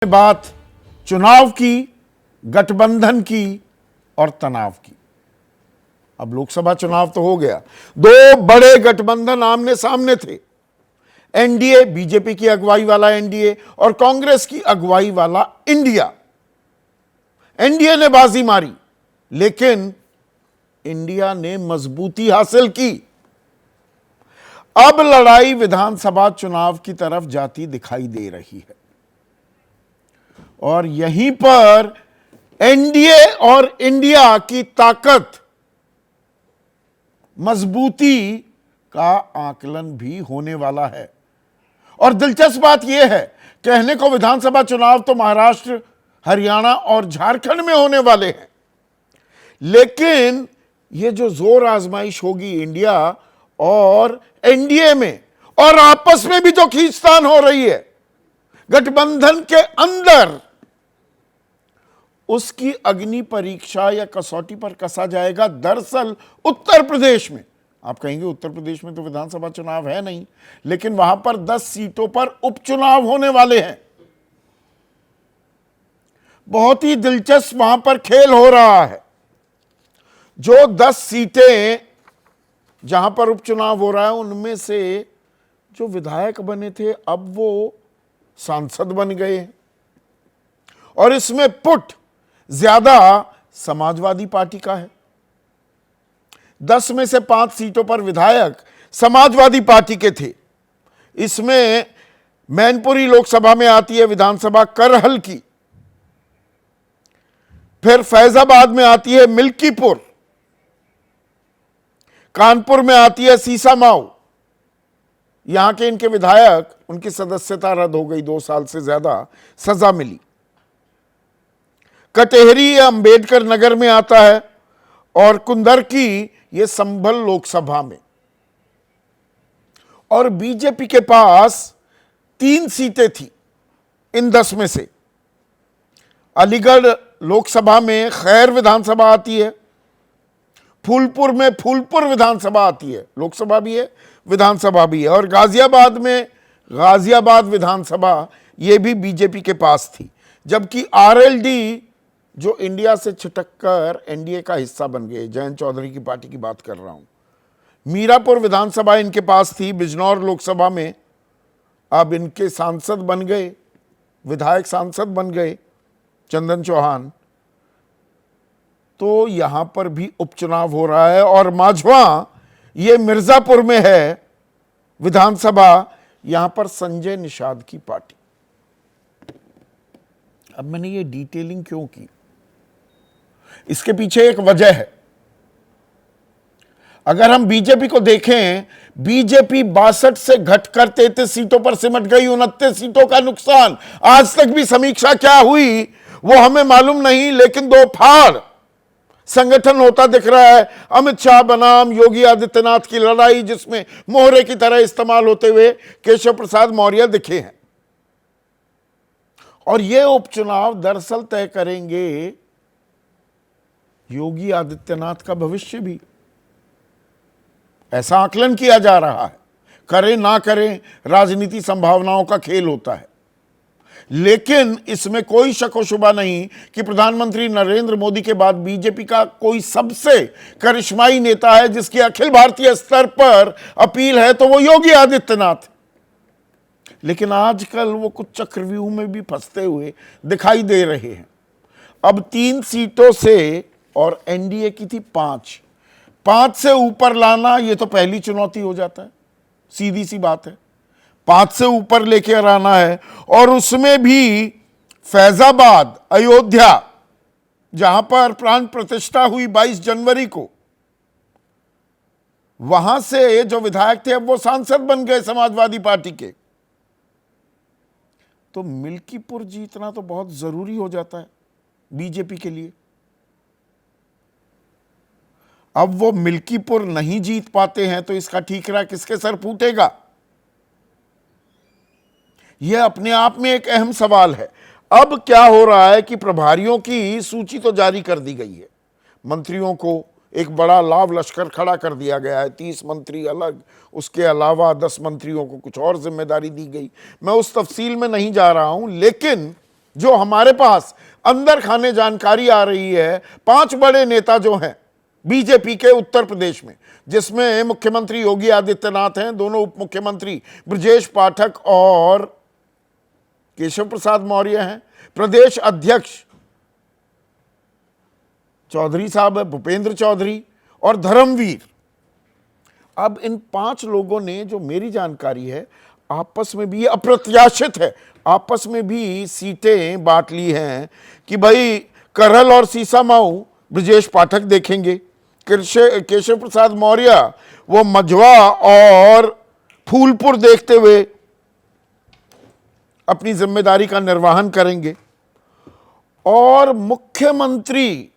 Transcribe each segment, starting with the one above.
बात चुनाव की, गठबंधन की और तनाव की। अब लोकसभा चुनाव तो हो गया, दो बड़े गठबंधन आमने सामने थे। एनडीए, बीजेपी की अगुवाई वाला एनडीए और कांग्रेस की अगुवाई वाला इंडिया। एनडीए ने बाजी मारी, लेकिन इंडिया ने मजबूती हासिल की। अब लड़ाई विधानसभा चुनाव की तरफ जाती दिखाई दे रही है और यहीं पर एनडीए और इंडिया की ताकत, मजबूती का आकलन भी होने वाला है। और दिलचस्प बात यह है, कहने को विधानसभा चुनाव तो महाराष्ट्र, हरियाणा और झारखंड में होने वाले हैं, लेकिन यह जो जोर आजमाइश होगी इंडिया और एनडीए में, और आपस में भी जो खींचतान हो रही है गठबंधन के अंदर, उसकी अग्नि परीक्षा या कसौटी पर कसा जाएगा। दरअसल उत्तर प्रदेश में, आप कहेंगे उत्तर प्रदेश में तो विधानसभा चुनाव है नहीं, लेकिन वहां पर 10 सीटों पर उपचुनाव होने वाले हैं। बहुत ही दिलचस्प वहां पर खेल हो रहा है। जो 10 सीटें जहां पर उपचुनाव हो रहा है, उनमें से जो विधायक बने थे अब वो सांसद बन गए हैं और इसमें पुट ज्यादा समाजवादी पार्टी का है। 10 में से 5 सीटों पर विधायक समाजवादी पार्टी के थे। इसमें मैनपुरी लोकसभा में आती है विधानसभा करहल की, फिर फैजाबाद में आती है मिल्कीपुर, कानपुर में आती है सीसामाऊ। यहां के इनके विधायक, उनकी सदस्यता रद्द हो गई, 2 साल से ज्यादा सजा मिली। कटेहरी अंबेडकर नगर में आता है और कुंदरकी ये संभल लोकसभा में। और बीजेपी के पास 3 सीटें थी इन 10 में से। अलीगढ़ लोकसभा में खैर विधानसभा आती है, फूलपुर में फूलपुर विधानसभा आती है, लोकसभा भी है विधानसभा भी है, और गाजियाबाद में गाजियाबाद विधानसभा ये भी बीजेपी के पास थी। जबकि आरएलडी जो इंडिया से छिटककर एनडीए का हिस्सा बन गए, जयंत चौधरी की पार्टी की बात कर रहा हूं। मीरापुर विधानसभा इनके पास थी, बिजनौर लोकसभा में अब इनके सांसद बन गए, विधायक सांसद बन गए चंदन चौहान। तो यहां पर भी उपचुनाव हो रहा है। और माझवा ये मिर्जापुर में है विधानसभा, यहां पर संजय निषाद की पार्टी। अब मैंने ये डिटेलिंग क्यों की, इसके पीछे एक वजह है। अगर हम बीजेपी को देखें, बीजेपी 62 से घटकर 33 सीटों पर सिमट गई, 29 सीटों का नुकसान। आज तक भी समीक्षा क्या हुई वो हमें मालूम नहीं, लेकिन 2 फाड़ संगठन होता दिख रहा है। अमित शाह बनाम योगी आदित्यनाथ की लड़ाई, जिसमें मोहरे की तरह इस्तेमाल होते हुए केशव प्रसाद मौर्य दिखे हैं। और ये उपचुनाव दरअसल तय करेंगे योगी आदित्यनाथ का भविष्य भी, ऐसा आकलन किया जा रहा है। करें ना करें, राजनीति संभावनाओं का खेल होता है, लेकिन इसमें कोई शक व शुबा नहीं कि प्रधानमंत्री नरेंद्र मोदी के बाद बीजेपी का कोई सबसे करिश्माई नेता है जिसकी अखिल भारतीय स्तर पर अपील है, तो वो योगी आदित्यनाथ। लेकिन आजकल वो कुछ चक्रव्यूह में भी फंसते हुए दिखाई दे रहे हैं। अब 3 सीटों से, और एनडीए की थी 5 से ऊपर लाना, ये तो पहली चुनौती हो जाता है, सीधी सी बात है। 5 से ऊपर लेकर आना है, और उसमें भी फैजाबाद, अयोध्या, जहां पर प्राण प्रतिष्ठा हुई 22 जनवरी को, वहां से जो विधायक थे अब वो सांसद बन गए समाजवादी पार्टी के। तो मिल्कीपुर जीतना तो बहुत जरूरी हो जाता है बीजेपी के लिए। अब वो मिल्कीपुर नहीं जीत पाते हैं तो इसका ठीकरा किसके सर फूटेगा, यह अपने आप में एक अहम सवाल है। अब क्या हो रहा है कि प्रभारियों की सूची तो जारी कर दी गई है, मंत्रियों को एक बड़ा लाभ लश्कर खड़ा कर दिया गया है, 30 मंत्री अलग, उसके अलावा 10 मंत्रियों को कुछ और जिम्मेदारी दी गई। मैं उस तफसील में नहीं जा रहा हूं, लेकिन जो हमारे पास अंदर खाने जानकारी आ रही है, 5 बड़े नेता जो हैं बीजेपी के उत्तर प्रदेश में, जिसमें मुख्यमंत्री योगी आदित्यनाथ हैं, दोनों उप मुख्यमंत्री ब्रजेश पाठक और केशव प्रसाद मौर्य हैं, प्रदेश अध्यक्ष चौधरी साहब है, भूपेंद्र चौधरी और धर्मवीर। अब इन 5 लोगों ने, जो मेरी जानकारी है, आपस में भी, अप्रत्याशित है, आपस में भी सीटें बांट ली हैं कि भाई करहल और सीसामाऊ ब्रजेश पाठक देखेंगे, केशव प्रसाद मौर्य वो मझवा और फूलपुर देखते हुए अपनी जिम्मेदारी का निर्वहन करेंगे, और मुख्यमंत्री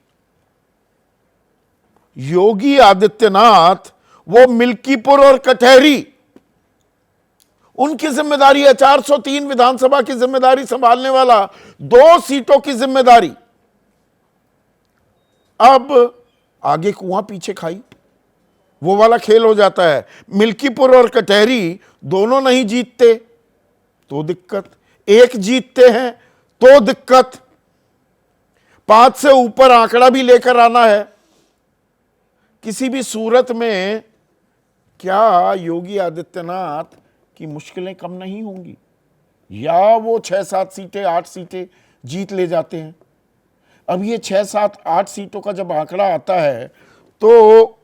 योगी आदित्यनाथ वो मिल्कीपुर और कटहरी, उनकी जिम्मेदारी है। 403 विधानसभा की जिम्मेदारी संभालने वाला, 2 सीटों की जिम्मेदारी। अब आगे कुआं पीछे खाई, वो वाला खेल हो जाता है। मिल्कीपुर और कटहरी दोनों नहीं जीतते तो दिक्कत, एक जीतते हैं तो दिक्कत। 5 से ऊपर आंकड़ा भी लेकर आना है। किसी भी सूरत में क्या योगी आदित्यनाथ की मुश्किलें कम नहीं होंगी, या वो 6-7 सीटें 8 सीटें जीत ले जाते हैं। अब ये 6-7-8 सीटों का जब आंकड़ा आता है तो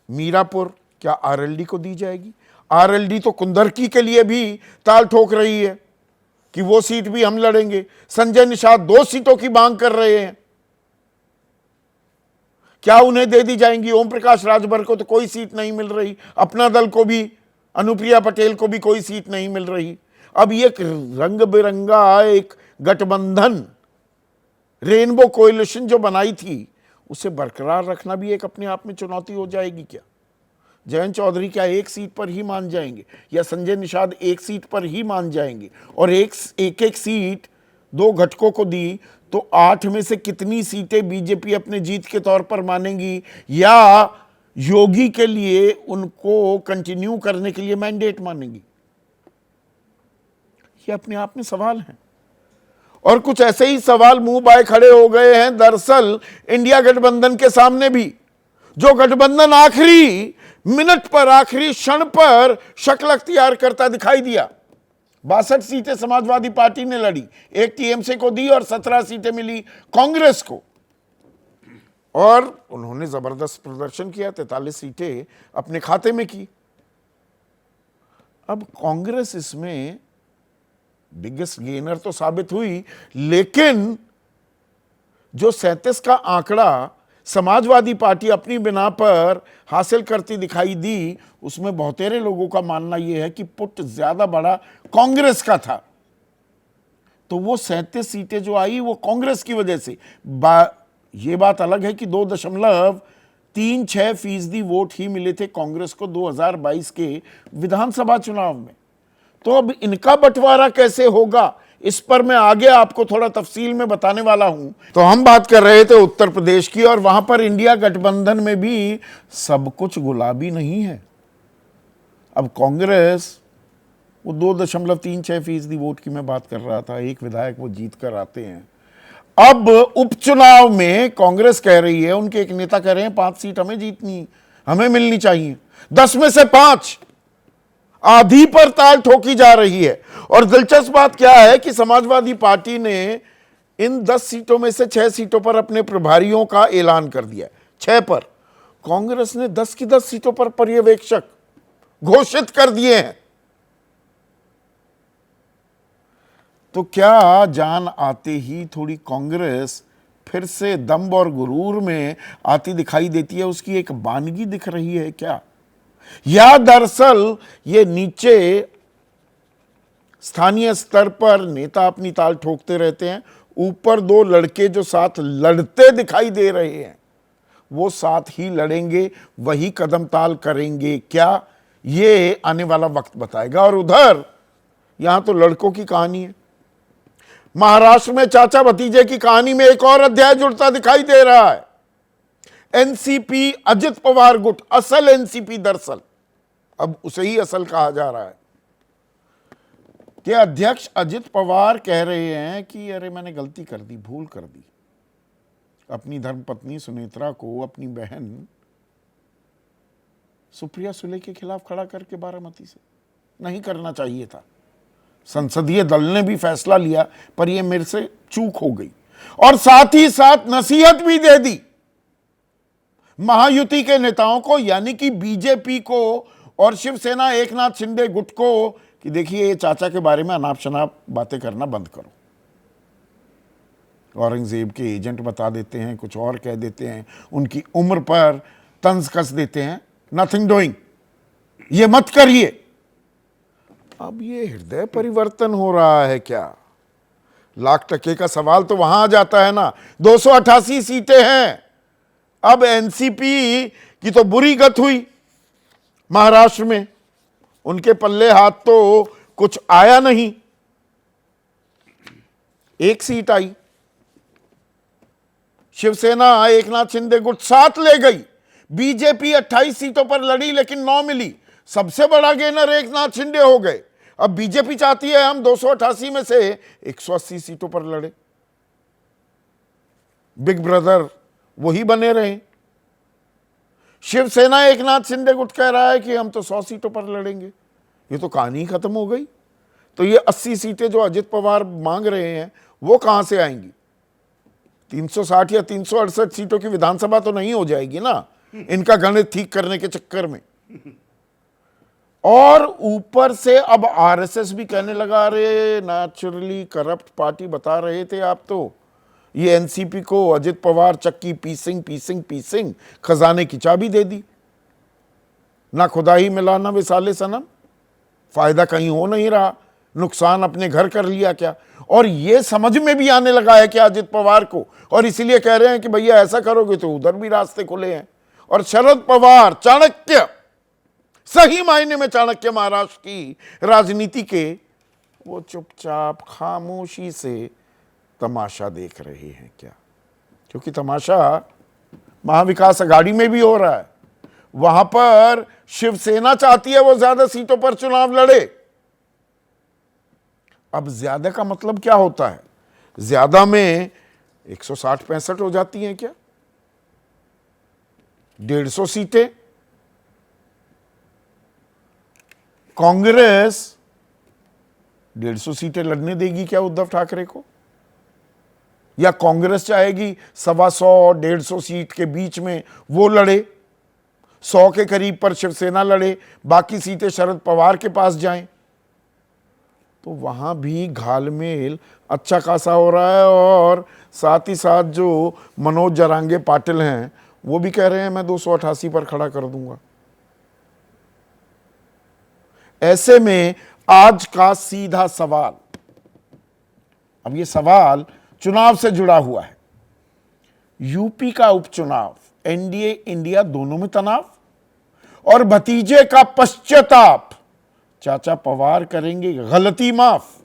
मीरापुर क्या आरएलडी को दी जाएगी? आरएलडी तो कुंदरकी के लिए भी ताल ठोक रही है कि वो सीट भी हम लड़ेंगे। संजय निषाद 2 सीटों की मांग कर रहे हैं, क्या उन्हें दे दी जाएंगी? ओम प्रकाश राजभर को तो कोई सीट नहीं मिल रही, अपना दल को भी, अनुप्रिया पटेल को भी कोई सीट नहीं मिल रही। अब ये रंग बिरंगा एक गठबंधन, रेनबो कोएलिशन जो बनाई थी, उसे बरकरार रखना भी एक अपने आप में चुनौती हो जाएगी। क्या जयंत चौधरी क्या 1 सीट पर ही मान जाएंगे, या संजय निषाद 1 सीट पर ही मान जाएंगे? और एक सीट 2 घटकों को दी तो 8 में से कितनी सीटें बीजेपी अपने जीत के तौर पर मानेंगी, या योगी के लिए उनको कंटिन्यू करने के लिए मैंडेट मानेंगी? ये अपने आप में सवाल है। और कुछ ऐसे ही सवाल मुंह बाए खड़े हो गए हैं दरअसल इंडिया गठबंधन के सामने भी, जो गठबंधन आखिरी मिनट पर, आखिरी क्षण पर शक्ल अख्तियार करता दिखाई दिया। 62 सीटें समाजवादी पार्टी ने लड़ी, 1 टीएमसी को दी और 17 सीटें मिली कांग्रेस को, और उन्होंने जबरदस्त प्रदर्शन किया, 43 सीटें अपने खाते में की। अब कांग्रेस इसमें बिगेस्ट गेनर तो साबित हुई, लेकिन जो 37 का आंकड़ा समाजवादी पार्टी अपनी बिना पर हासिल करती दिखाई दी, उसमें बहुतेरे लोगों का मानना यह है कि पुट ज्यादा बड़ा कांग्रेस का था। तो वो 37 सीटें जो आई वो कांग्रेस की वजह से। ये बात अलग है कि 2.36% वोट ही मिले थे कांग्रेस को 2022 के विधानसभा चुनाव में। तो अब इनका बंटवारा कैसे होगा, इस पर मैं आगे आपको थोड़ा तफसील में बताने वाला हूं। तो हम बात कर रहे थे उत्तर प्रदेश की, और वहां पर इंडिया गठबंधन में भी सब कुछ गुलाबी नहीं है। अब कांग्रेस वो 2.36% वोट की मैं बात कर रहा था, 1 विधायक वो जीत कर आते हैं। अब उपचुनाव में कांग्रेस कह रही है, उनके एक नेता कह रहे हैं 5 सीट हमें जीतनी, हमें मिलनी चाहिए, 10 में से 5, आधी पर ताल ठोकी जा रही है। और दिलचस्प बात क्या है कि समाजवादी पार्टी ने इन 10 सीटों में से 6 सीटों पर अपने प्रभारियों का ऐलान कर दिया, 6 पर। कांग्रेस ने 10 की 10 सीटों पर पर्यवेक्षक घोषित कर दिए हैं। तो क्या जान आते ही थोड़ी कांग्रेस फिर से दम्भ और गुरूर में आती दिखाई देती है, उसकी एक वानगी दिख रही है क्या? या दरअसल ये नीचे स्थानीय स्तर पर नेता अपनी ताल ठोकते रहते हैं, ऊपर 2 लड़के जो साथ लड़ते दिखाई दे रहे हैं वो साथ ही लड़ेंगे, वही कदम ताल करेंगे क्या, ये आने वाला वक्त बताएगा। और उधर यहां तो लड़कों की कहानी है। महाराष्ट्र में चाचा भतीजे की कहानी में एक और अध्याय जुड़ता दिखाई दे रहा है। एनसीपी अजित पवार गुट, असल एनसीपी दरअसल अब उसे ही असल कहा जा रहा है। के अध्यक्ष अजित पवार कह रहे हैं कि अरे मैंने गलती कर दी, भूल कर दी, अपनी धर्मपत्नी सुनेत्रा को अपनी बहन सुप्रिया सुले के खिलाफ खड़ा करके बारामती से नहीं करना चाहिए था। संसदीय दल ने भी फैसला लिया, पर यह मेरे से चूक हो गई। और साथ ही साथ नसीहत भी दे दी महायुति के नेताओं को, यानी कि बीजेपी को और शिवसेना एकनाथ शिंदे गुट को, कि देखिए ये चाचा के बारे में अनाप शनाप बातें करना बंद करो। औरंगजेब के एजेंट बता देते हैं, कुछ और कह देते हैं, उनकी उम्र पर तंज कस देते हैं, नथिंग डूइंग, ये मत करिए। अब ये हृदय परिवर्तन हो रहा है क्या? लाख टके का सवाल तो वहां आ जाता है ना। 288 सीटें हैं। अब एनसीपी की तो बुरी गत हुई महाराष्ट्र में, उनके पल्ले हाथ तो कुछ आया नहीं, एक सीट आई। शिवसेना एकनाथ शिंदे गुट 7 ले गई। बीजेपी 28 सीटों पर लड़ी लेकिन 9 मिली। सबसे बड़ा गेनर एकनाथ शिंदे हो गए। अब बीजेपी चाहती है हम 288 में से 180 सीटों पर लड़े, बिग ब्रदर वही बने रहे। शिवसेना एकनाथ शिंदे गुट कह रहा है कि हम तो 100 सीटों पर लड़ेंगे। ये तो कहानी खत्म हो गई। तो ये 80 सीटें जो अजित पवार मांग रहे हैं वो कहां से आएंगी? 360 या 368 सीटों की विधानसभा तो नहीं हो जाएगी ना इनका गणित ठीक करने के चक्कर में। और ऊपर से अब आरएसएस भी कहने लगा, रे नेचुरली करप्ट पार्टी बता रहे थे आप, तो ये एनसीपी को अजित पवार चक्की पीसिंग खजाने की चाबी दे दी। ना खुदा ही मिला ना विसाले सनम, फायदा कहीं हो नहीं रहा, नुकसान अपने घर कर लिया क्या। और ये समझ में भी आने लगा है कि अजित पवार को, और इसीलिए कह रहे हैं कि भैया ऐसा करोगे तो उधर भी रास्ते खुले हैं। और शरद पवार चाणक्य, सही मायने में चाणक्य महाराष्ट्र की राजनीति के, वो चुपचाप खामोशी से तमाशा देख रहे हैं क्या? क्योंकि तमाशा महाविकास अघाड़ी में भी हो रहा है। वहां पर शिवसेना चाहती है वो ज्यादा सीटों पर चुनाव लड़े। अब ज्यादा का मतलब क्या होता है? ज्यादा में 160-65 हो जाती हैं क्या? 150 सीटें? कांग्रेस 150 सीटें लड़ने देगी क्या उद्धव ठाकरे को? या कांग्रेस चाहेगी 125-150 सीट के बीच में वो लड़े, 100 के करीब पर शिवसेना लड़े, बाकी सीटें शरद पवार के पास जाएं? तो वहां भी घालमेल अच्छा खासा हो रहा है। और साथ ही साथ जो मनोज जरांगे पाटिल हैं वो भी कह रहे हैं मैं 288 पर खड़ा कर दूंगा। ऐसे में आज का सीधा सवाल, अब ये सवाल चुनाव से जुड़ा हुआ है। यूपी का उपचुनाव, एनडीए इंडिया दोनों में तनाव और भतीजे का पश्चाताप। चाचा पवार करेंगे गलती माफ।